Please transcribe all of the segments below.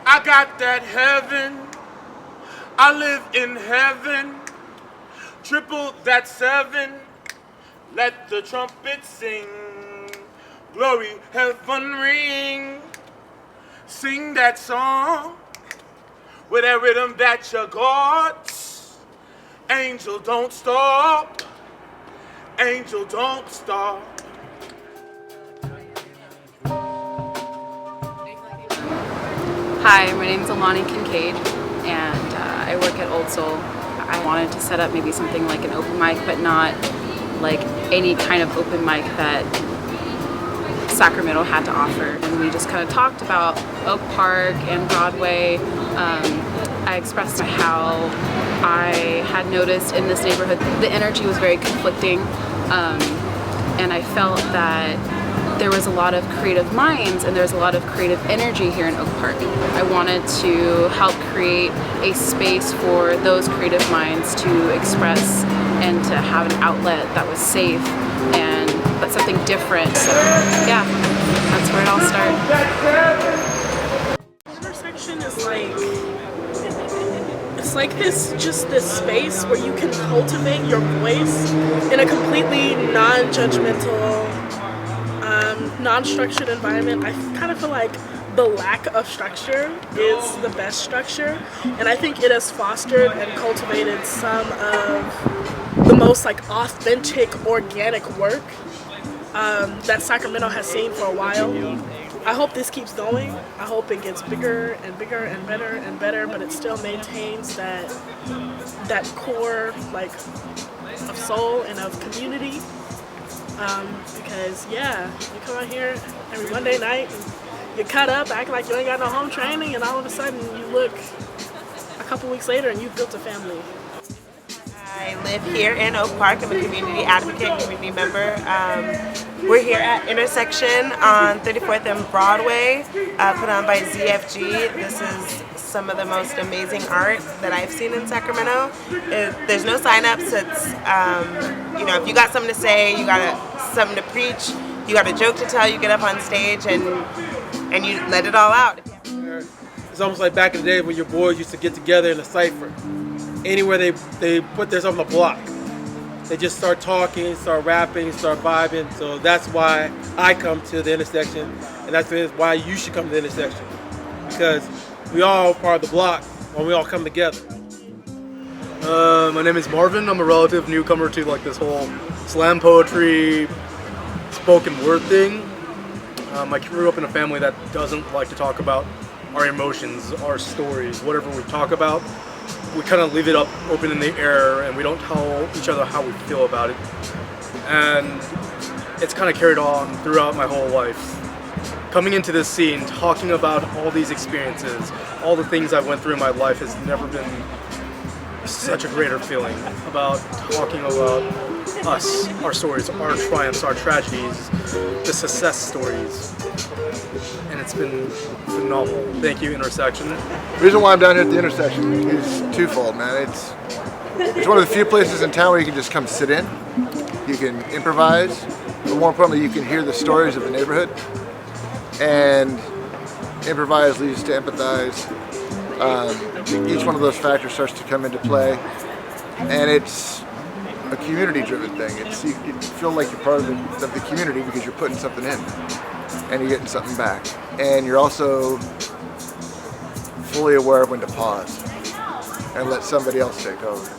I got that heaven. I live in heaven. Triple that 7. Let the trumpet sing. Glory, heaven ring. Sing that song with that rhythm that you got. Angel, don't stop. Angel, don't stop. Hi, my name is Alani Kincaid, and I work at Old Soul. I wanted to set up maybe something like an open mic, but not like any kind of open mic that Sacramento had to offer. And we just kind of talked about Oak Park and Broadway. I expressed how I had noticed in this neighborhood the energy was very conflicting, and I felt that there was a lot of creative minds and there's a lot of creative energy here in Oak Park. I wanted to help create a space for those creative minds to express and to have an outlet that was safe but something different. So yeah, that's where it all started. Intersection is it's like this space where you can cultivate your voice in a completely non-judgmental, non-structured environment. I kind of feel like the lack of structure is the best structure, and I think it has fostered and cultivated some of the most authentic, organic work that Sacramento has seen for a while. I hope this keeps going. I hope it gets bigger and bigger and better and better, but it still maintains that core of soul and of community. Because yeah, you come out here every Monday night and you cut up, act like you ain't got no home training, and all of a sudden you look a couple weeks later and you've built a family. I live here in Oak Park. I'm a community advocate, community member. We're here at Intersection on 34th and Broadway, put on by ZFG. This is some of the most amazing art that I've seen in Sacramento. There's no sign-ups. It's, if you got something to say, you got something to preach, you got a joke to tell, you get up on stage and you let it all out. It's almost like back in the day when your boys used to get together in a Cypher. Anywhere they put themselves on the block, they just start talking, start rapping, start vibing. So that's why I come to the intersection, and that's why you should come to the intersection, because we all part of the block when we all come together. My name is Marvin. I'm a relative newcomer to this whole slam poetry, spoken word thing. I grew up in a family that doesn't like to talk about our emotions, our stories, whatever we talk about. We kind of leave it up open in the air, and we don't tell each other how we feel about it. And it's kind of carried on throughout my whole life. Coming into this scene, talking about all these experiences, all the things I went through in my life has never been such a greater feeling. About talking about us, our stories, our triumphs, our tragedies, the success stories. And it's been phenomenal. Thank you, Intersection. The reason why I'm down here at the intersection is twofold, man. It's one of the few places in town where you can just come sit in, you can improvise, but more importantly, you can hear the stories of the neighborhood, and improvise leads to empathize. Each one of those factors starts to come into play, and it's a community-driven thing. You feel like you're part of the community because you're putting something in, and you're getting something back. And you're also fully aware of when to pause and let somebody else take over.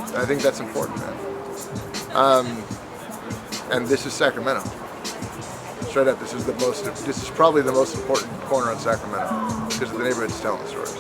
And I think that's important, man. And this is Sacramento. Straight up, this is probably the most important corner on Sacramento because of the neighborhood's telling the stories.